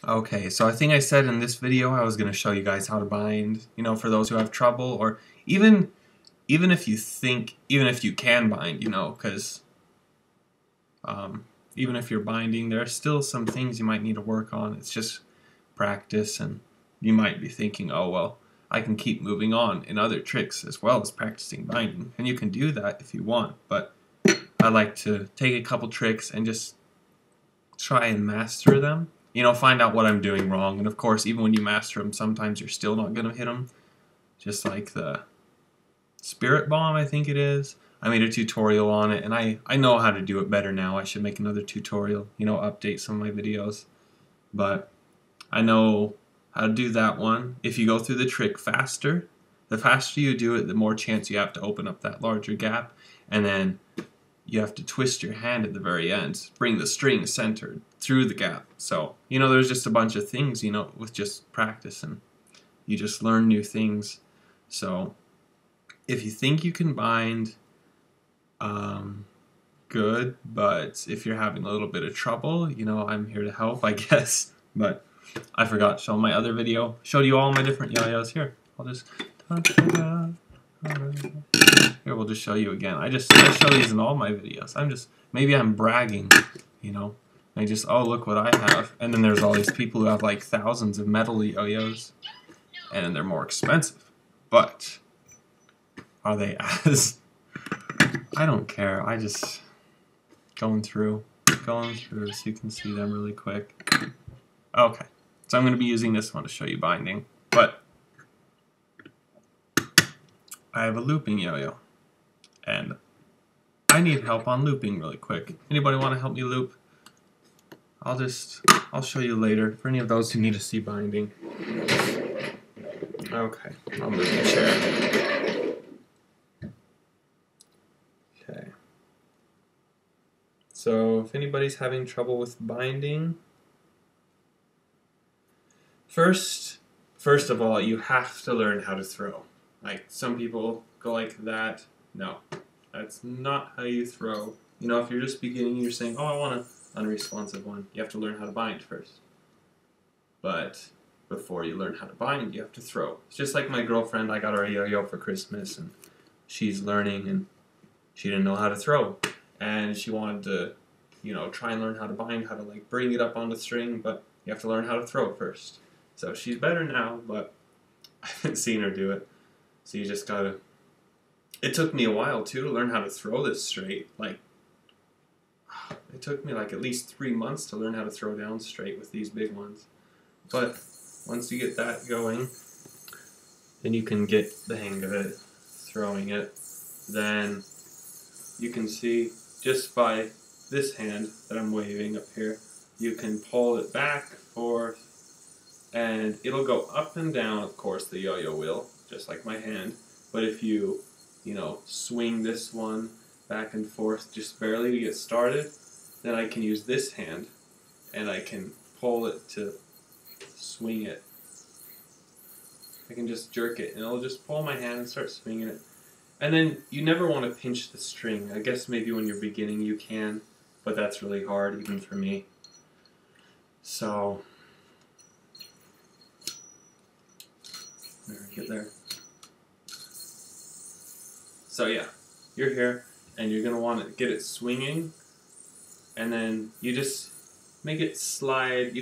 Okay, so I think I said in this video I was going to show you guys how to bind, for those who have trouble, or even if you think, even if you can bind, because even if you're binding, there are still some things you might need to work on. It's just practice, and you might be thinking, oh, well, I can keep moving on in other tricks as well as practicing binding, and you can do that if you want, but I like to take a couple tricks and just try and master them. Find out what I'm doing wrong, and of course, even when you master them, sometimes you're still not going to hit them, just like the Spirit Bomb, I think it is. I made a tutorial on it, and I know how to do it better now. I should make another tutorial, update some of my videos. But I know how to do that one. If you go through the trick faster, the faster you do it, the more chance you have to open up that larger gap. And then you have to twist your hand at the very end, bring the string centered through the gap. So, there's just a bunch of things, with just practice, and you just learn new things. So, if you think you can bind, good, but if you're having a little bit of trouble, I'm here to help, I guess. But I forgot to show my other video. Showed you all my different yo-yos. Here, I'll just... Here, we'll just show you again. I show these in all my videos. Maybe I'm bragging, oh, look what I have. And then there's all these people who have like thousands of metal yo-yos, and they're more expensive. But are they as... I don't care. I just going through so you can see them really quick. Okay, so I'm going to be using this one to show you binding, but I have a looping yo-yo, and I need help on looping really quick. Anybody want to help me loop? I'll show you later for any of those who need to see binding. Okay, I'll move the chair. Okay. So if anybody's having trouble with binding, first of all, you have to learn how to throw. Like, some people go like that. No, that's not how you throw. If you're just beginning, you're saying, oh, I want an unresponsive one. You have to learn how to bind first. But before you learn how to bind, you have to throw. It's just like my girlfriend. I got her a yo-yo for Christmas, and she's learning, and she didn't know how to throw. And she wanted to, try and learn how to bind, how to like bring it up on the string, but you have to learn how to throw first. So she's better now, but I haven't seen her do it. So you just gotta... It took me a while too to learn how to throw this straight. Like, it took me like at least 3 months to learn how to throw down straight with these big ones. But once you get that going, then you can get the hang of it, throwing it. Then you can see just by this hand that I'm waving up here, you can pull it back, forth, and it'll go up and down, of course, the yo-yo will, just like my hand. But if you, swing this one back and forth just barely to get started, then I can use this hand, and I can pull it to swing it. I can just jerk it, and it'll just pull my hand and start swinging it. And then you never want to pinch the string. I guess maybe when you're beginning you can, but that's really hard even for me. So, get there. So yeah, you're here, and you're going to want to get it swinging, and then you just make it slide.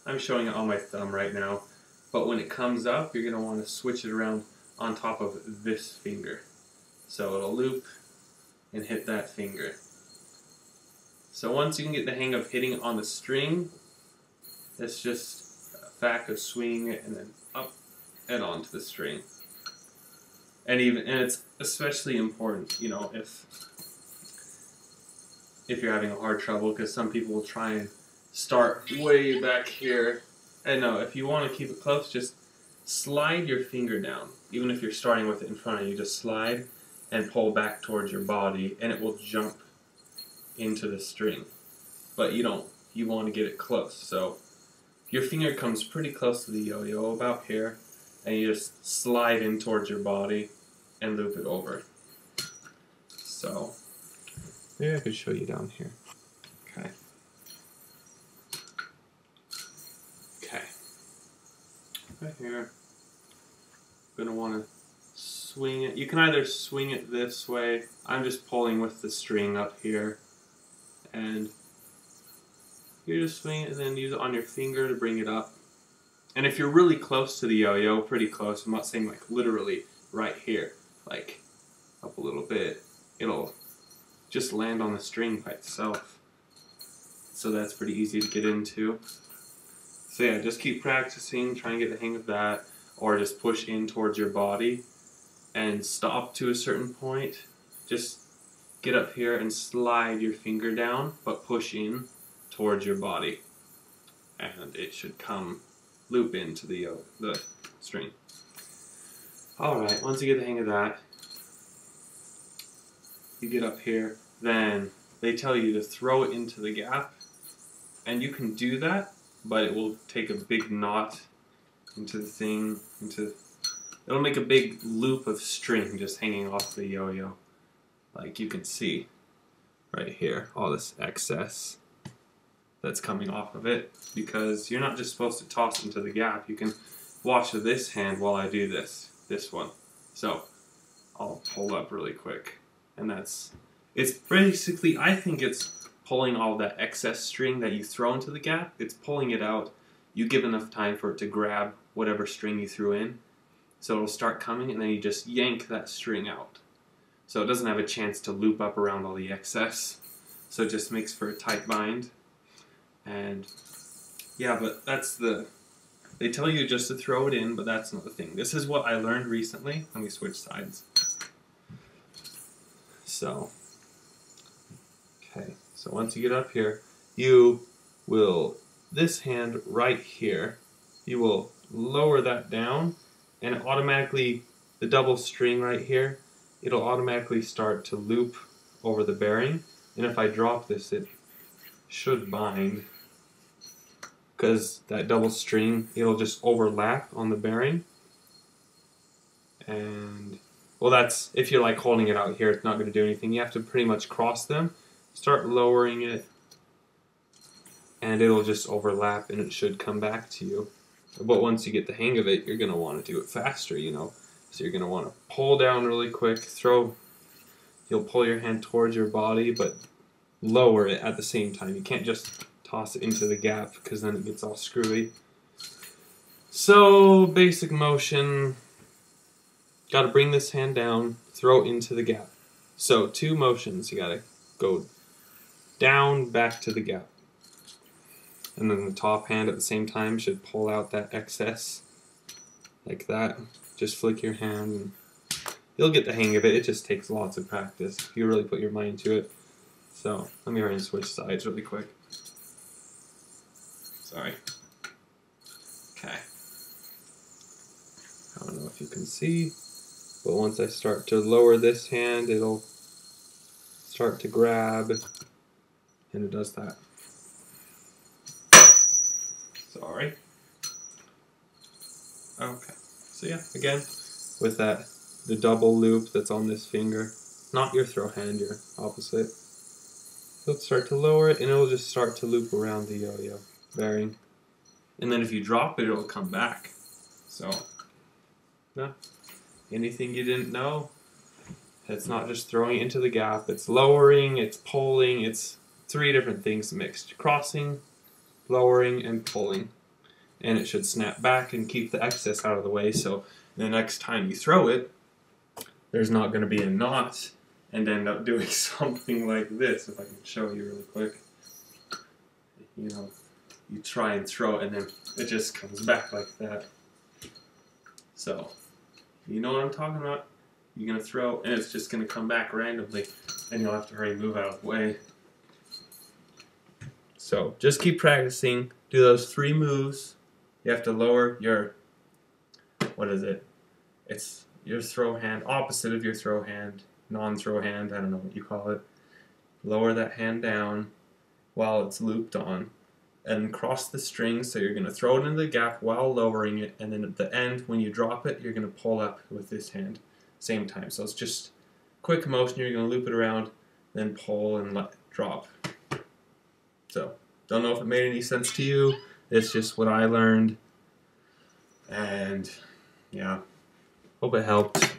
I'm showing it on my thumb right now, but when it comes up, you're going to want to switch it around on top of this finger. So it'll loop and hit that finger. So once you can get the hang of hitting it on the string, it's just a fact of swinging it and then up and onto the string. And it's especially important, if you're having a hard trouble, because some people will try and start way back here. And no, if you want to keep it close, just slide your finger down. Even if you're starting with it in front of you, just slide and pull back towards your body, and it will jump into the string. But you want to get it close. So your finger comes pretty close to the yo-yo, about here, and you just slide in towards your body and loop it over. So maybe I could show you down here. Okay. right here. You're going to want to swing it. You can either swing it this way. I'm just pulling with the string up here. And you just swing it and then use it on your finger to bring it up. And if you're really close to the yo-yo, pretty close, I'm not saying like literally right here, like up a little bit, it'll just land on the string by itself. So that's pretty easy to get into. So yeah, just keep practicing, try and get the hang of that, or just push in towards your body and stop to a certain point. Just get up here and slide your finger down, but push in towards your body. And it should come loop into the string. Alright, once you get the hang of that, you get up here, then they tell you to throw it into the gap, and you can do that, but it will take a big knot into the thing, it'll make a big loop of string just hanging off the yo-yo. Like you can see right here, all this excess that's coming off of it, because you're not just supposed to toss into the gap. You can watch this hand while I do this one. So I'll pull up really quick, and it's basically, I think it's pulling all that excess string that you throw into the gap. It's pulling it out. You give enough time for it to grab whatever string you threw in, so it'll start coming, and then you just yank that string out. So it doesn't have a chance to loop up around all the excess. So it just makes for a tight bind. And yeah, but they tell you just to throw it in, but that's not the thing. This is what I learned recently. Let me switch sides. So, okay, so once you get up here, you will, this hand right here, you will lower that down, and automatically, the double string right here, it'll automatically start to loop over the bearing. And if I drop this, it should bind, because that double string, it'll just overlap on the bearing. And well, that's, if you're like holding it out here, it's not going to do anything. You have to pretty much cross them, start lowering it, and it'll just overlap, and it should come back to you. But once you get the hang of it, you're going to want to do it faster, you know. So you're going to want to pull down really quick, you'll pull your hand towards your body, but lower it at the same time. You can't just toss it into the gap, because then it gets all screwy. So, basic motion, got to bring this hand down, throw it into the gap. So, two motions, you got to go down, back to the gap. And then the top hand at the same time should pull out that excess, like that. Just flick your hand, and you'll get the hang of it. It just takes lots of practice if you really put your mind to it. So, let me switch sides really quick. Sorry. Okay. I don't know if you can see, but once I start to lower this hand, it'll start to grab, and it does that. Sorry. Okay. So yeah, again, with that, the double loop that's on this finger, not your throw hand, your opposite. It'll start to lower it, and it'll just start to loop around the yo-yo bearing. And then if you drop it, it'll come back. So, no. Anything you didn't know, it's not just throwing it into the gap, it's lowering, it's pulling, it's three different things mixed. Crossing, lowering, and pulling. And it should snap back and keep the excess out of the way, so the next time you throw it, there's not going to be a knot and end up doing something like this. If I can show you really quick. You know, you try and throw it, and then it just comes back like that. So, you know what I'm talking about? You're going to throw, and it's just going to come back randomly, and you'll have to hurry and move out of the way. So, just keep practicing. Do those three moves. You have to lower your, what is it? It's your throw hand, opposite of your throw hand, non-throw hand, I don't know what you call it. Lower that hand down while it's looped on, and cross the string, so you're going to throw it into the gap while lowering it, and then at the end, when you drop it, you're going to pull up with this hand, same time. So it's just quick motion, you're going to loop it around, then pull and let drop. So, don't know if it made any sense to you, it's just what I learned, And yeah, hope it helped.